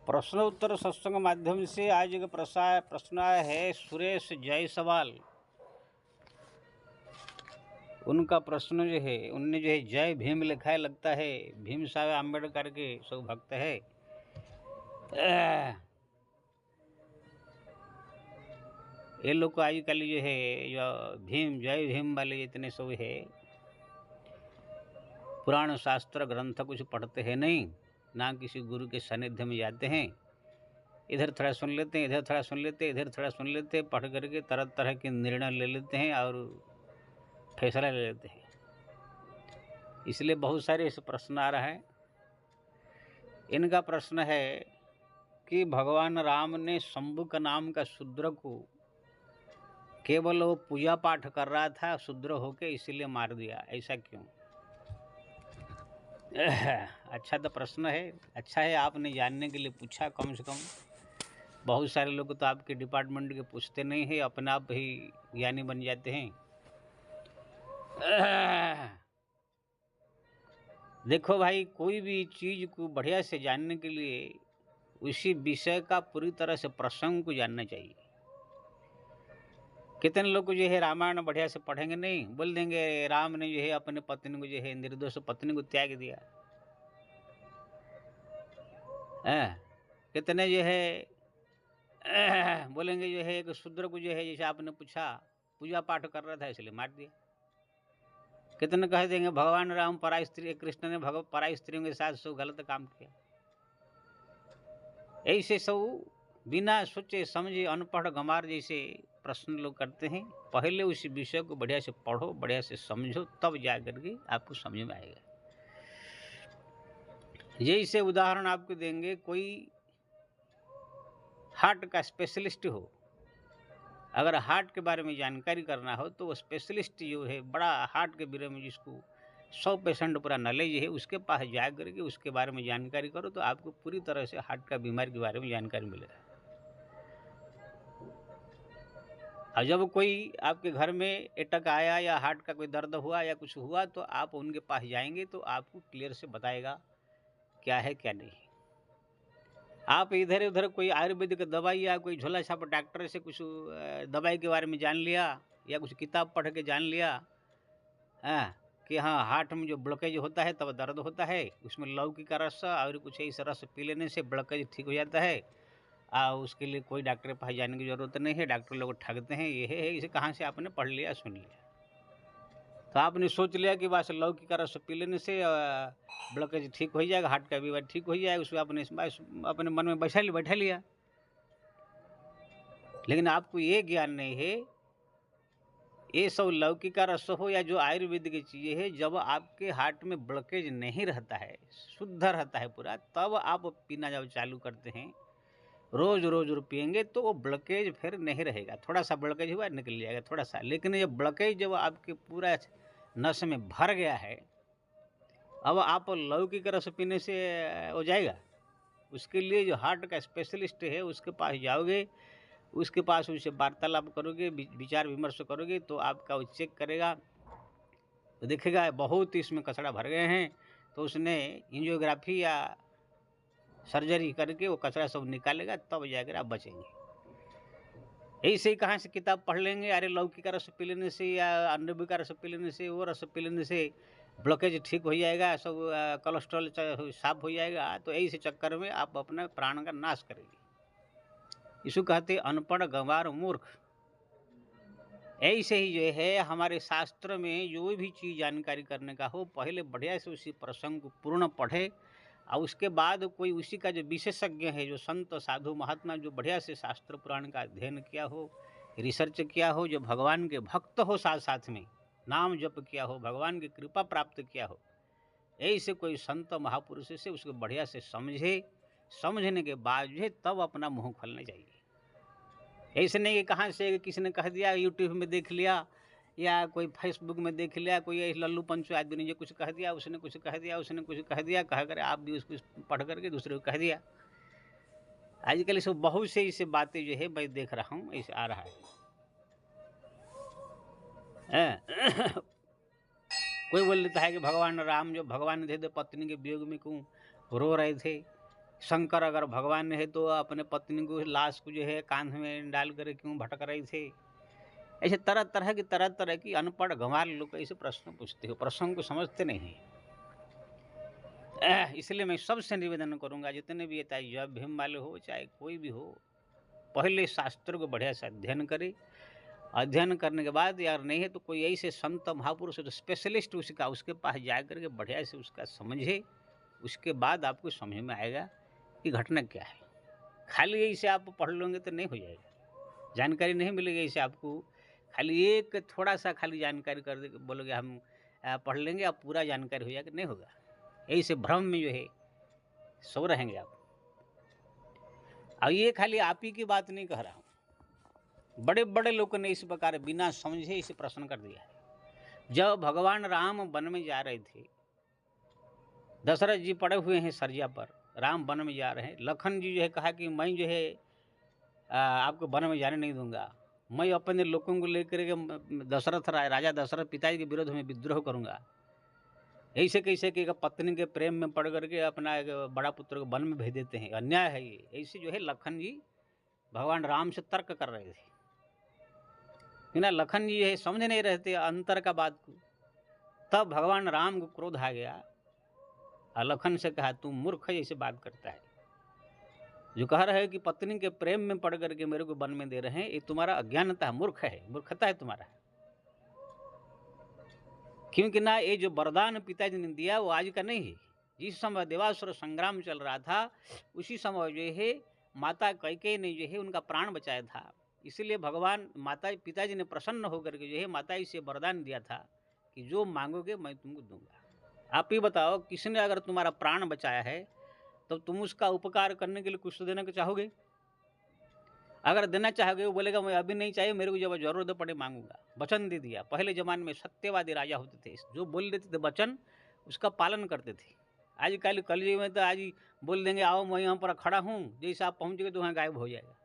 प्रश्नोत्तर सत्संग माध्यम से आज एक प्रश्न आया है सुरेश जायसवाल। उनका प्रश्न जो है, उनने जो है जय भीम लिखा है, लगता है भीम साहब अम्बेडकर के सब भक्त है। ये लोग को आजकल जो है जो भीम जय भीम वाले इतने सब है, पुराण शास्त्र ग्रंथ कुछ पढ़ते हैं नहीं, ना किसी गुरु के सानिध्य में जाते हैं। इधर थोड़ा सुन लेते हैं, इधर थोड़ा सुन लेते हैं, इधर थोड़ा सुन लेते हैं, पढ़ करके तरह तरह के निर्णय ले लेते हैं और फैसला ले लेते हैं। इसलिए बहुत सारे ऐसे प्रश्न आ रहा है। इनका प्रश्न है कि भगवान राम ने शंभुक नाम का शूद्र को केवल वो पूजा पाठ कर रहा था शूद्र होके, इसीलिए मार दिया, ऐसा क्यों? अच्छा तो प्रश्न है, अच्छा है आपने जानने के लिए पूछा। कम से कम बहुत सारे लोग तो आपके डिपार्टमेंट के पूछते नहीं है, अपने आप ही ज्ञानी बन जाते हैं। देखो भाई, कोई भी चीज़ को बढ़िया से जानने के लिए उसी विषय का पूरी तरह से प्रसंग को जानना चाहिए। कितने लोग जो है रामायण बढ़िया से पढ़ेंगे नहीं, बोल देंगे राम ने जो है अपने पत्नी को जो है निर्दोष पत्नी को त्याग दिया। कितने जो है बोलेंगे जो है एक शूद्र को जो है, जैसे आपने पूछा, पूजा पाठ कर रहा था इसलिए मार दिया। कितने कह देंगे भगवान राम पराई स्त्री, कृष्ण ने पराई स्त्रियों के साथ सब गलत काम किया। ऐसे सब बिना सोचे समझे अनपढ़ गंवार जैसे प्रश्न लोग करते हैं। पहले उस विषय को बढ़िया से पढ़ो, बढ़िया से समझो, तब जा करके आपको समझ में आएगा। जैसे उदाहरण आपको देंगे, कोई हार्ट का स्पेशलिस्ट हो, अगर हार्ट के बारे में जानकारी करना हो तो वो स्पेशलिस्ट जो है बड़ा हार्ट के बारे में जिसको 100% पूरा नॉलेज है, उसके पास जा करके उसके बारे में जानकारी करो तो आपको पूरी तरह से हार्ट का बीमारी के बारे में जानकारी मिलेगा। और जब कोई आपके घर में अटैक आया या हार्ट का कोई दर्द हुआ या कुछ हुआ तो आप उनके पास जाएंगे तो आपको क्लियर से बताएगा क्या है क्या नहीं। आप इधर उधर कोई आयुर्वेदिक दवाई या कोई झोला छाप डॉक्टर से कुछ दवाई के बारे में जान लिया या कुछ किताब पढ़ के जान लिया कि हाँ हार्ट में जो ब्लॉकेज होता है तब दर्द होता है, उसमें लौकी का रस और कुछ ऐसा रस पी लेने से ब्लॉकेज ठीक हो जाता है। उसके लिए कोई डॉक्टर के पास जाने की ज़रूरत नहीं है, डॉक्टर लोग ठगते हैं, ये है। इसे कहाँ से आपने पढ़ लिया सुन लिया? तो आपने सोच लिया कि बस लौकी का रस पी लेने से ब्लॉकेज ठीक हो जाएगा, हार्ट का बीमारी ठीक हो जाएगा, उसको आपने अपने मन में बैठा लिया। लेकिन आपको ये ज्ञान नहीं है, ये सब लौकी का रस हो या जो आयुर्वेदिक चीज़ें है, जब आपके हार्ट में ब्लॉकेज नहीं रहता है, शुद्ध रहता है पूरा, तब आप पीना जब चालू करते हैं, रोज रोज पिएंगे तो वो ब्लॉकेज फिर नहीं रहेगा। थोड़ा सा ब्लॉकेज हुआ निकल जाएगा थोड़ा सा, लेकिन ये ब्लॉकेज जब आपके पूरा नस में भर गया है, अब आप लौकी का रस पीने से हो जाएगा? उसके लिए जो हार्ट का स्पेशलिस्ट है उसके पास जाओगे, उसके पास उनसे वार्तालाप करोगे, विचार विमर्श करोगे तो आपका वो चेक करेगा तो देखेगा बहुत इसमें कचरा भर गए हैं, तो उसने एंजियोग्राफी या सर्जरी करके वो कचरा सब निकालेगा, तब जाकर आप बचेंगे। ऐसे ही कहाँ से किताब पढ़ लेंगे, अरे लौकी का रस पी लेने से या अरंडी का रस पी लेने से, वो रस पी लेने से ब्लॉकेज ठीक हो जाएगा, सब कोलेस्ट्रॉल साफ हो जाएगा, तो ऐसे चक्कर में आप अपना प्राण का नाश करेंगे। इसको कहते अनपढ़ गंवार मूर्ख। ऐसे ही जो है हमारे शास्त्र में जो भी चीज़ जानकारी करने का हो, पहले बढ़िया से उसी प्रसंग को पूर्ण पढ़े और उसके बाद कोई उसी का जो विशेषज्ञ है, जो संत साधु महात्मा जो बढ़िया से शास्त्र पुराण का अध्ययन किया हो, रिसर्च किया हो, जो भगवान के भक्त हो, साथ साथ में नाम जप किया हो, भगवान की कृपा प्राप्त किया हो, ऐसे कोई संत महापुरुष से उसको बढ़िया से समझे, समझने के बाद जो है तब अपना मुँह खोलना चाहिए। ऐसे नहीं कि कहाँ से किसी ने कह दिया, यूट्यूब में देख लिया या कोई फेसबुक में देख लिया, कोई लल्लू पंचू आदमी ने जो कुछ कह दिया, उसने कुछ कह दिया, उसने कुछ कह दिया, कह कर आप भी उसको पढ़ करके दूसरे को कह दिया। आजकल सब बहुत से ऐसे बातें जो है मैं देख रहा हूँ, ऐसे आ रहा है। कोई बोल लेता है कि भगवान राम जो भगवान थे तो पत्नी के वियोग में क्यों रो रहे थे, शंकर अगर भगवान है तो अपने पत्नी को लाश को जो है कांध में डाल कर क्यों भटक रहे थे। ऐसे तरह तरह की अनपढ़ गंवार लोग ऐसे प्रश्न पूछते हो, प्रसंग को समझते नहीं। इसलिए मैं सबसे निवेदन करूंगा, जितने भी चाहे जय भीम वाले हो चाहे कोई भी हो, पहले शास्त्र को बढ़िया से अध्ययन करे। अध्ययन करने के बाद यार नहीं है तो कोई ऐसे संत महापुरुष तो स्पेशलिस्ट उसका, उसके पास जा करके बढ़िया से उसका समझे। उसके बाद आपको समझ में आएगा कि घटना क्या है। खाली यही से आप पढ़ लोगे तो नहीं हो जाएगा, जानकारी नहीं मिलेगी। इसे आपको खाली एक थोड़ा सा खाली जानकारी कर दे बोलोगे हम पढ़ लेंगे, आप पूरा जानकारी हो जाएगा, नहीं होगा। यही से भ्रम में जो है सो रहेंगे आप। और ये खाली आप ही की बात नहीं कह रहा हूँ, बड़े बड़े लोगों ने इस प्रकार बिना समझे इसे प्रश्न कर दिया है। जब भगवान राम वन में जा रहे थे, दशरथ जी पड़े हुए हैं सरिया पर, राम वन में जा रहे हैं। लखन जी जो है कहा कि मैं जो है आपको वन में जाने नहीं दूंगा, मैं अपने लोगों को लेकर के दशरथ राजा दशरथ पिताजी के विरोध में विद्रोह करूंगा। ऐसे कैसे कि पत्नी के प्रेम में पड़ करके अपना एक बड़ा पुत्र को वन में भेज देते हैं, अन्याय है ये। ऐसे जो है लखन जी भगवान राम से तर्क कर रहे थे, बिना लखन जी है समझ नहीं रहे थे अंतर का बात को। तब भगवान राम को क्रोध आ गया और लखन से कहा तू मूर्ख जैसे बात करता है, जो कह रहे है कि पत्नी के प्रेम में पड़ करके मेरे को वन में दे रहे हैं, ये तुम्हारा अज्ञानता है, मूर्ख है, मूर्खता है तुम्हारा। क्योंकि ना ये जो वरदान पिताजी ने दिया वो आज का नहीं है। जिस समय देवासुर संग्राम चल रहा था उसी समय जो है माता कैकेयी ने जो है उनका प्राण बचाया था। इसलिए भगवान माता पिताजी ने प्रसन्न होकर के जो है माता से वरदान दिया था कि जो मांगोगे मैं तुमको दूंगा। आप ही बताओ, किसने अगर तुम्हारा प्राण बचाया है तो तुम उसका उपकार करने के लिए कुछ तो देना चाहोगे। अगर देना चाहोगे वो बोलेगा मैं अभी नहीं चाहिए, मेरे को जब जरूरत पड़े मांगूंगा। वचन दे दिया। पहले जमाने में सत्यवादी राजा होते थे, जो बोल देते थे वचन उसका पालन करते थे। आजकल कलयुग में तो आज बोल देंगे आओ मैं यहाँ पर खड़ा हूँ, जैसे आप पहुँचोगे तो वहाँ गायब हो जाएगा।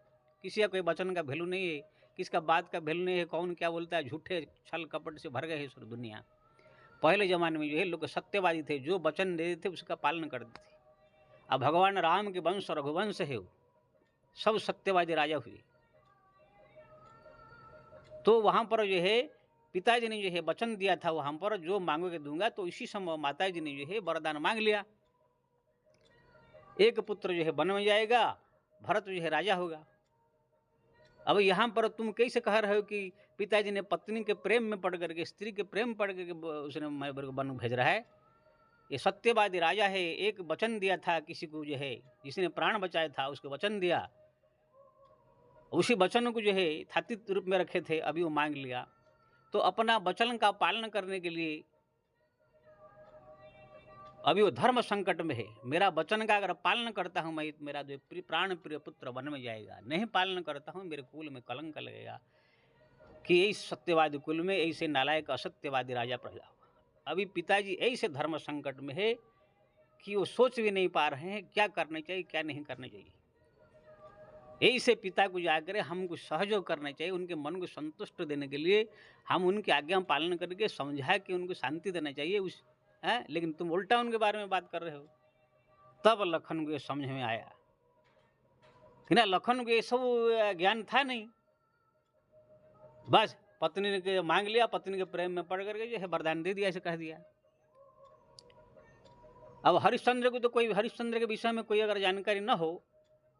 किसी का कोई वचन का वैल्यू नहीं है, किसका बात का वैल्यू नहीं है, कौन क्या बोलता है। झूठे छल कपट से भर गए है सर दुनिया। पहले जमाने में जो है लोग सत्यवादी थे, जो वचन दे देते उसका पालन करते थे। अब भगवान राम के वंश रघुवंश है, सब सत्यवादी राजा हुए। तो वहाँ पर जो है पिताजी ने जो है वचन दिया था वहाँ पर जो मांगोगे दूंगा। तो इसी समय माताजी ने जो है वरदान मांग लिया, एक पुत्र जो है वन में जाएगा, भरत जो है राजा होगा। अब यहाँ पर तुम कैसे कह रहे हो कि पिताजी ने पत्नी के प्रेम में पड़ करके, स्त्री के प्रेम पड़ करके उसने वन भेज रहा है। ये सत्यवादी राजा है, एक वचन दिया था किसी को जो है जिसने प्राण बचाया था उसको वचन दिया, उसी वचन को जो है यथातीत रूप में रखे थे, अभी वो मांग लिया। तो अपना वचन का पालन करने के लिए अभी वो धर्म संकट में है। मेरा वचन का अगर पालन करता हूँ मैं, मेरा जो प्राण प्रिय पुत्र वन में जाएगा। नहीं पालन करता हूँ मेरे कुल में कलंक लगेगा कि इस सत्यवादी कुल में ऐसे नालायक असत्यवादी राजा पैदा हुआ। अभी पिताजी ऐसे धर्म संकट में है कि वो सोच भी नहीं पा रहे हैं क्या करना चाहिए क्या नहीं करना चाहिए। ऐसे पिता को जाकर हमको सहयोग करना चाहिए, उनके मन को संतुष्ट देने के लिए हम उनकी आज्ञा पालन करके समझा कि उनको शांति देना चाहिए उस है। लेकिन तुम उल्टा उनके बारे में बात कर रहे हो। तब लखन को ये समझ में आया कि ना लखन को ये सब ज्ञान था नहीं, बस पत्नी ने मांग लिया, पत्नी के प्रेम में पड़ करके जो है वरदान दे दिया, ऐसे कह दिया। अब हरिश्चंद्र को तो कोई हरिश्चंद्र के विषय में कोई अगर जानकारी न हो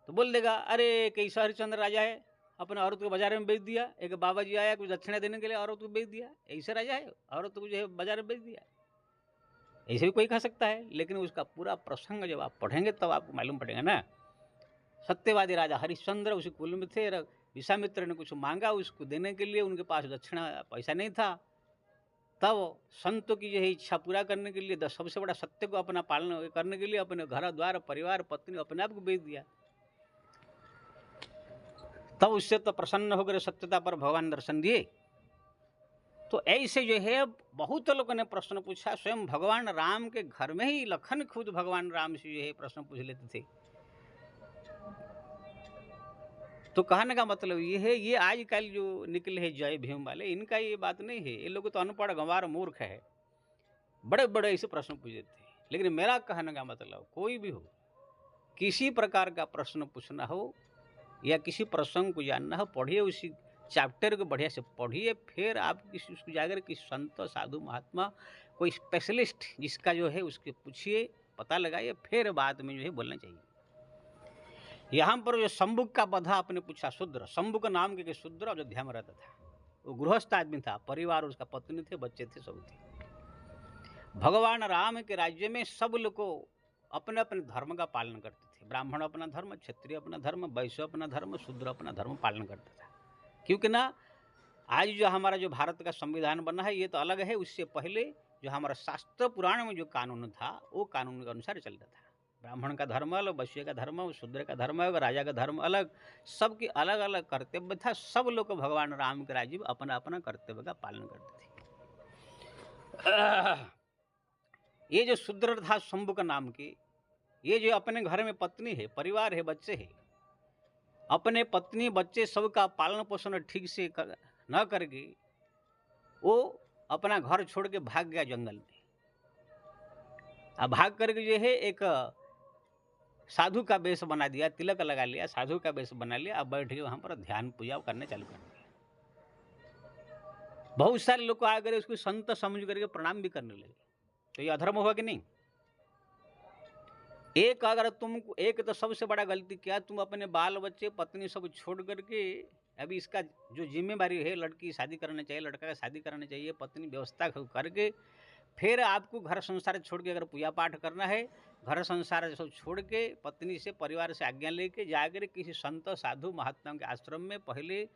तो बोल देगा अरे कैसा हरिश्चंद्र राजा है, अपने औरत को बाजार में बेच दिया। एक बाबा जी आया कुछ दक्षिणा देने के लिए, औरत को बेच दिया। ऐसे राजा है, औरत को जो है बाजार में बेच दिया, ऐसे भी कोई कह सकता है। लेकिन उसका पूरा प्रसंग जब आप पढ़ेंगे तब आपको मालूम पड़ेगा ना। सत्यवादी राजा हरिश्चंद्र उसी कुल में थे। विश्वामित्र ने कुछ मांगा, उसको देने के लिए उनके पास दक्षिणा पैसा नहीं था। तब संतों की जो है इच्छा पूरा करने के लिए, सबसे बड़ा सत्य को अपना पालन करने के लिए अपने घर द्वार परिवार पत्नी अपने आप को बेच दिया। तब उससे तो प्रसन्न होकर सत्यता पर भगवान दर्शन दिए। तो ऐसे जो है बहुत लोगों ने प्रश्न पूछा। स्वयं भगवान राम के घर में ही लखन खुद भगवान राम से जो है प्रश्न पूछ लेते थे। तो कहने का मतलब ये है, ये आजकल जो निकले हैं जय भीम वाले, इनका ये बात नहीं है। ये लोग तो अनपढ़ गंवार मूर्ख है, बड़े बड़े ऐसे प्रश्न पूछ देते हैं। लेकिन मेरा कहने का मतलब कोई भी हो किसी प्रकार का प्रश्न पूछना हो या किसी प्रसंग को जानना हो, पढ़िए उसी चैप्टर को बढ़िया से पढ़िए, फिर आप किसी उसको जाकर किसी संत साधु महात्मा कोई स्पेशलिस्ट जिसका जो है उसके पूछिए, पता लगाइए, फिर बाद में जो है बोलना चाहिए। यहाँ पर जो शंभुक का बधा आपने पूछा, शूद्र, शंभुक नाम के शूद्र अयोध्या में रहता था, वो गृहस्थ आदमी था, परिवार उसका पत्नी थे, बच्चे थे, सब थे। भगवान राम के राज्य में सब लोग को अपने अपने धर्म का पालन करते थे। ब्राह्मण अपना धर्म, क्षत्रिय अपना धर्म, वैश्य अपना धर्म, शूद्र अपना धर्म पालन करता था। क्योंकि ना आज जो हमारा जो भारत का संविधान बना है ये तो अलग है, उससे पहले जो हमारा शास्त्र पुराण में जो कानून था वो कानून के अनुसार चलता था। ब्राह्मण का धर्म अलग, वैश्य का धर्म, शूद्र का धर्म अलग, राजा का धर्म अलग, सबकी अलग अलग कर्तव्य था। सब लोग भगवान राम के राज्य में अपना अपना कर्तव्य का पालन करते थे। ये जो शूद्र था शंभुक नाम के, ये जो अपने घर में पत्नी है, परिवार है, बच्चे है, अपने पत्नी बच्चे सबका पालन पोषण ठीक से न करके वो अपना घर छोड़ के भाग गया जंगल में। अब भाग करके जो है एक साधु का वेश बना दिया, तिलक लगा लिया, साधु का वेश बना लिया, अब बैठ के वहां पर ध्यान पूजा करने चालू कर दिया। बहुत सारे लोग आ गए उसको संत समझ करके प्रणाम भी करने लगे। तो ये अधर्म हुआ कि नहीं? एक अगर तुम एक तो सबसे बड़ा गलती क्या, तुम अपने बाल बच्चे पत्नी सब छोड़ करके, अभी इसका जो जिम्मेवारी है, लड़की शादी करना चाहिए, लड़का का शादी करना चाहिए, पत्नी व्यवस्था करके फिर आपको घर संसार छोड़ के अगर पूजा पाठ करना है, घर संसार सब छोड़ के पत्नी से परिवार से आज्ञा लेके जाकर किसी संत साधु महात्मा के आश्रम में पहले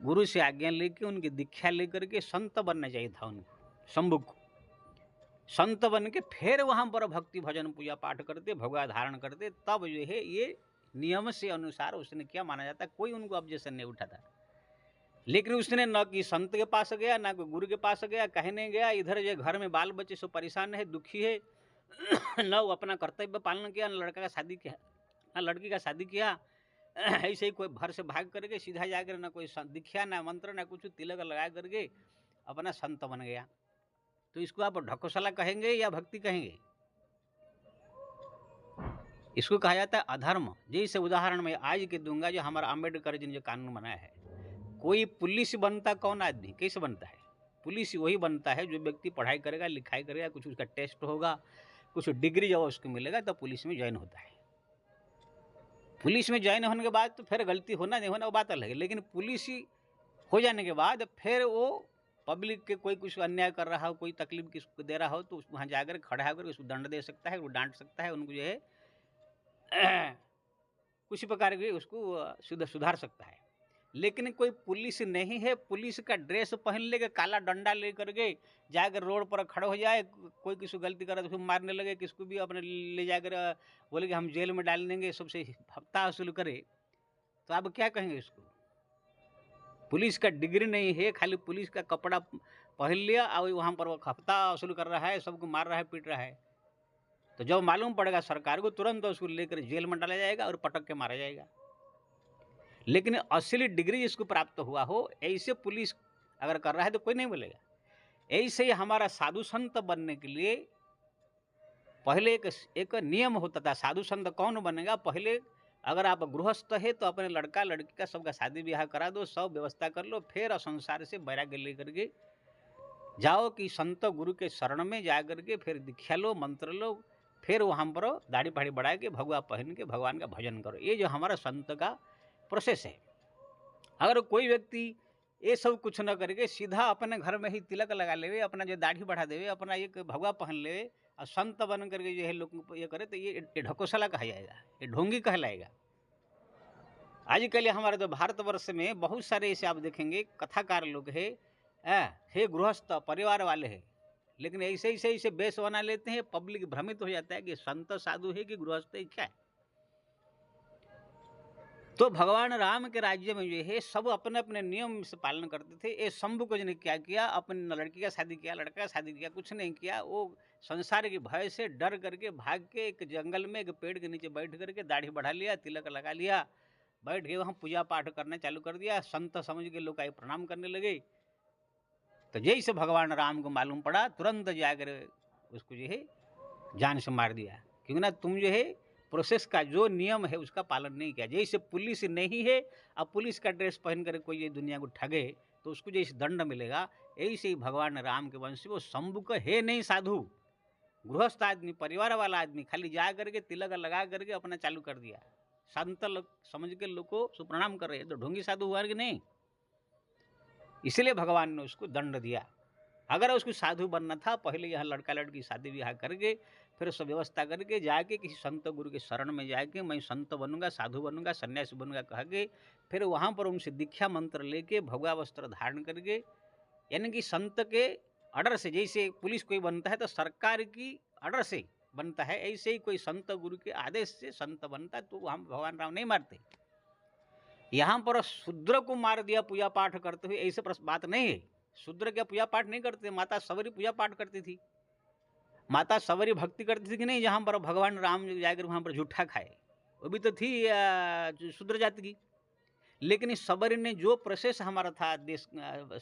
गुरु से आज्ञा लेके उनकी दीक्षा लेकर के संत बनना चाहिए था उनको। शंभुक को संत बन के फिर वहाँ पर भक्ति भजन पूजा पाठ करते, भगवा धारण करते, तब जो है ये नियम से अनुसार उसने क्या माना जाता, कोई उनको ऑब्जेक्शन नहीं उठाता। लेकिन उसने न कि संत के पास गया, ना कोई गुरु के पास गया, कहने गया, इधर जो घर में बाल बच्चे सब परेशान है, दुखी है, न वो अपना कर्तव्य पालन किया, न लड़का का शादी किया, न लड़की का शादी किया, ऐसे ही कोई घर से भाग करके सीधा जाकर ना कोई दीक्षा, ना मंत्र, ना कुछ, तिलक लगा करके अपना संत बन गया। तो इसको आप ढकोसला कहेंगे या भक्ति कहेंगे? इसको कहा जाता है अधर्म। जैसे उदाहरण मैं आज के दूंगा, जो हमारा अम्बेडकर जी ने जो कानून बनाया है, कोई पुलिस बनता कौन आदमी, कैसे बनता है? पुलिस वही बनता है जो व्यक्ति पढ़ाई करेगा, लिखाई करेगा, कुछ उसका टेस्ट होगा, कुछ डिग्री जब उसको मिलेगा तो पुलिस में ज्वाइन होता है। पुलिस में ज्वाइन होने के बाद तो फिर गलती होना नहीं होना वो बात अलग है, लेकिन पुलिस हो जाने के बाद फिर वो पब्लिक के कोई कुछ अन्याय कर रहा हो, कोई तकलीफ किसको दे रहा हो, तो वहाँ जाकर खड़ा होकर उसको दंड दे सकता है, वो डांट सकता है, उनको जो है कुछ प्रकार की उसको सुधार सकता है। लेकिन कोई पुलिस नहीं है, पुलिस का ड्रेस पहन लेके, काला डंडा लेकर के जाकर रोड पर खड़ा हो जाए, कोई किसी गलती करे तो उसको मारने लगे, किसको भी अपने ले जाकर बोले कि हम जेल में डाल देंगे, सबसे हफ्ता वसूल करे, तो आप क्या कहेंगे इसको? पुलिस का डिग्री नहीं है, खाली पुलिस का कपड़ा पहन लिया और वहाँ पर वो हफ्ता वसूल कर रहा है, सबको मार रहा है, पीट रहा है, तो जब मालूम पड़ेगा सरकार को, तुरंत उसको लेकर जेल में डाला जाएगा और पटक के मारा जाएगा। लेकिन असली डिग्री जिसको प्राप्त हुआ हो, ऐसे पुलिस अगर कर रहा है तो कोई नहीं बोलेगा। ऐसे ही हमारा साधु संत बनने के लिए पहले एक नियम होता था। साधु संत कौन बनेगा? पहले अगर आप गृहस्थ है तो अपने लड़का लड़की का सबका शादी ब्याह करा दो, सब व्यवस्था कर लो, फिर संसार से वैराग्य लेकर के जाओ कि संत गुरु के शरण में जा करके फिर दीक्षा लो, मंत्र लो, फिर वहाँ पर दाढ़ी पाढ़ी बढ़ा के भगवा पहन के भगवान का भजन करो। ये जो हमारा संत का प्रोसेस है। अगर कोई व्यक्ति ये सब कुछ न करके सीधा अपने घर में ही तिलक लगा लेवे, अपना जो दाढ़ी बढ़ा देवे, अपना एक भगवा पहन लेवे और संत बन करके जो है लोग ये करे, तो ये ढकोसला कहा जाएगा, ये ढोंगी कहलाएगा। आजकल हमारे तो भारतवर्ष में बहुत सारे ऐसे आप देखेंगे कथाकार लोग है गृहस्थ परिवार वाले हैं, लेकिन ऐसे ऐसे बेस बना लेते हैं, पब्लिक भ्रमित हो जाता है कि संत साधु है कि गृहस्थ है, क्या है। तो भगवान राम के राज्य में जो है सब अपने अपने नियम से पालन करते थे। ये शंभुक ने क्या किया, अपनी लड़की का शादी किया, लड़का का शादी किया, कुछ नहीं किया। वो संसार के भय से डर करके भाग के एक जंगल में एक पेड़ के नीचे बैठ करके दाढ़ी बढ़ा लिया, तिलक लगा लिया, बैठ के वहाँ पूजा पाठ करना चालू कर दिया। संत समझ के लोग आए प्रणाम करने लगे। तो जैसे भगवान राम को मालूम पड़ा, तुरंत जाकर उसको जो है जान से मार दिया। क्योंकि ना तुम जो है प्रोसेस का जो नियम है उसका पालन नहीं किया। जैसे पुलिस नहीं है, अब पुलिस का ड्रेस पहन कर कोई ये दुनिया को ठगे तो उसको जैसे दंड मिलेगा, ऐसे ही भगवान राम के वंश वो शंभुक है नहीं साधु, गृहस्थ आदमी, परिवार वाला आदमी, खाली जा करके तिलक लगा करके अपना चालू कर दिया, संत लोग समझ के लोग को सुप्रणाम कर रहे हैं, तो ढोंगी साधु हुआ कि नहीं? इसलिए भगवान ने उसको दंड दिया। अगर उसको साधु बनना था, पहले यहाँ लड़का लड़की शादी ब्याह करके फिर सब व्यवस्था करके जाके किसी संत गुरु के शरण में जाके मैं संत बनूंगा, साधु बनूंगा, सन्यासी बनूंगा कह के फिर वहाँ पर उनसे दीक्षा मंत्र लेके भगवा वस्त्र धारण करके, यानी कि संत के ऑर्डर से, जैसे पुलिस कोई बनता है तो सरकार की ऑर्डर से बनता है, ऐसे ही कोई संत गुरु के आदेश से संत बनता है, तो हम भगवान राम नहीं मारते। यहाँ पर शूद्र को मार दिया पूजा पाठ करते हुए, ऐसे बात नहीं है। शूद्र क्या पूजा पाठ नहीं करते? माता सवरी पूजा पाठ करती थी, माता सवरी भक्ति करती थी कि नहीं? जहाँ पर भगवान राम जाकर वहाँ पर झूठा खाए, वो भी तो थी शूद्र जाति की। लेकिन इस सवरी ने जो प्रोसेस हमारा था देश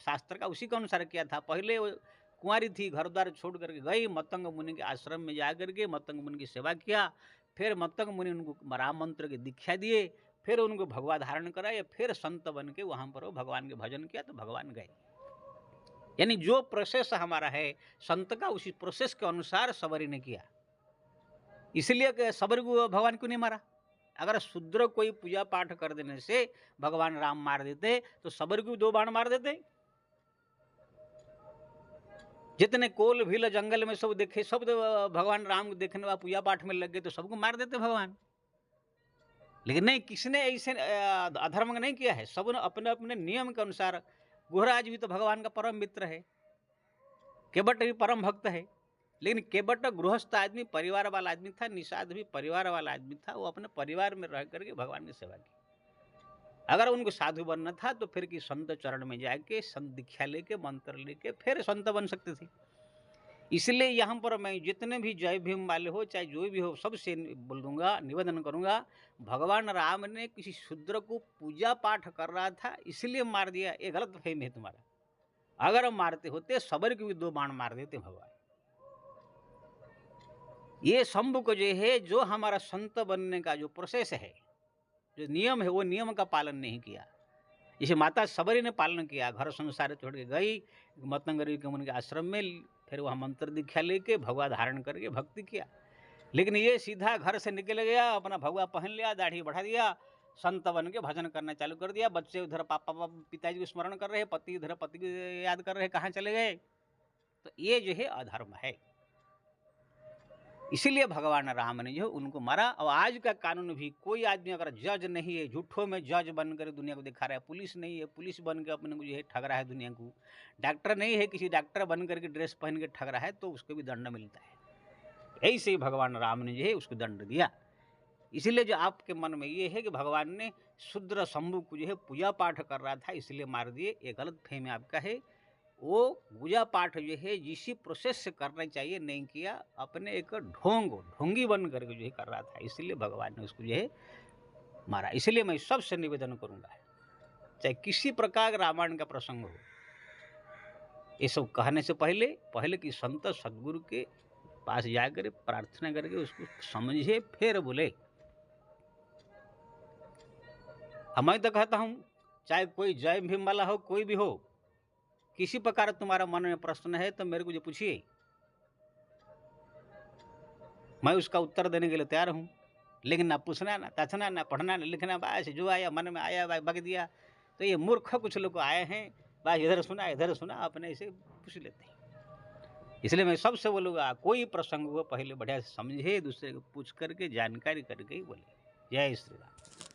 शास्त्र का, उसी के अनुसार किया था। पहले वो कुंवारी थी, घर द्वार छोड़ करके गई, मतंग मुनि के आश्रम में जा करके मतंग मुनि की सेवा किया, फिर मतंग मुनि उनको राम मंत्र की दीक्षा दिए, फिर उनको भगवा धारण कराए, फिर संत बन के वहाँ पर वो भगवान के भजन किया तो भगवान गए। यानी जो प्रोसेस हमारा है संत का, उसी प्रोसेस के अनुसार सवरी ने किया। इसलिए सवरी को भगवान क्यों नहीं मारा? अगर शूद्र कोई पूजा पाठ कर देने से भगवान राम मार देते तो सवरी को 2 बाण मार देते। जितने कोल भील जंगल में सब देखे, सब भगवान राम को देखने वाला पूजा पाठ में लग गए तो सबको मार देते भगवान। लेकिन नहीं, किसने ऐसे अधर्म नहीं किया है, सब ने अपने अपने नियम के अनुसार। गुहराज भी तो भगवान का परम मित्र है, केवट भी परम भक्त है, लेकिन केवट गृहस्थ आदमी, परिवार वाला आदमी था, निषाद भी परिवार वाला आदमी था, वो अपने परिवार में रह करके भगवान की सेवा की। अगर उनको साधु बनना था तो फिर कि संत चरण में जाके संत दीक्षा लेके मंत्र लेके फिर संत बन सकते थे। इसलिए यहाँ पर मैं जितने भी जय भीम वाले हो चाहे जो भी हो, सबसे बोल दूंगा, निवेदन करूंगा, भगवान राम ने किसी शूद्र को पूजा पाठ कर रहा था इसलिए मार दिया, ये गलत फहमी है तुम्हारा। अगर मारते होते सबर के भी 2 बाण मार देते भगवान। ये शंभु को जो है, जो हमारा संत बनने का जो प्रोसेस है, जो नियम है, वो नियम का पालन नहीं किया। जैसे माता सबरी ने पालन किया, घर संसार छोड़ के गई मतंगरी के मुनि के आश्रम में, फिर वहाँ मंत्र दीक्षा लेके भगवा धारण करके भक्ति किया। लेकिन ये सीधा घर से निकल गया, अपना भगवा पहन लिया, दाढ़ी बढ़ा दिया, संत बन के भजन करना चालू कर दिया। बच्चे उधर पापा पिताजी को स्मरण कर रहे हैं, पति उधर पति को याद कर रहे हैं, कहाँ चले गए? तो ये जो है अधर्म है। इसीलिए भगवान राम ने जो उनको मारा। और आज का कानून भी, कोई आदमी अगर जज नहीं है, झूठों में जज बनकर दुनिया को दिखा रहा है, पुलिस नहीं है, पुलिस बन के अपने को जो है ठग रहा है दुनिया को, डॉक्टर नहीं है, किसी डॉक्टर बन करके ड्रेस पहन के ठग रहा है, तो उसको भी दंड मिलता है। ऐसे ही भगवान राम ने जो है उसको दंड दिया। इसीलिए जो आपके मन में ये है कि भगवान ने शूद्र शंभु को जो है पूजा पाठ कर रहा था इसलिए मार दिए, ये गलत फहमी आपका है। वो पूजा पाठ जो है जिसी प्रोसेस से करना चाहिए नहीं किया, अपने एक ढोंगी बन करके जो है कर रहा था, इसलिए भगवान ने उसको जो है मारा। इसलिए मैं सबसे निवेदन करूंगा, चाहे किसी प्रकार का रामायण का प्रसंग हो, ये सब कहने से पहले कि संत सदगुरु के पास जाकर प्रार्थना करके उसको समझे फिर बोले। मैं तो कहता हूँ, चाहे कोई जय भीम वाला हो, कोई भी हो, किसी प्रकार तुम्हारा मन में प्रश्न है तो मेरे को जो पूछिए, मैं उसका उत्तर देने के लिए तैयार हूँ। लेकिन ना पूछना, ना तछना, ना पढ़ना, ना लिखना, बस जो आया मन में आया बग दिया। तो ये मूर्ख कुछ लोग आए हैं, बस इधर सुना अपने से पूछ लेते हैं। इसलिए मैं सबसे बोलूँगा, कोई प्रसंग हो पहले बढ़िया से समझे, दूसरे को पूछ करके जानकारी करके ही बोले। जय श्री राम।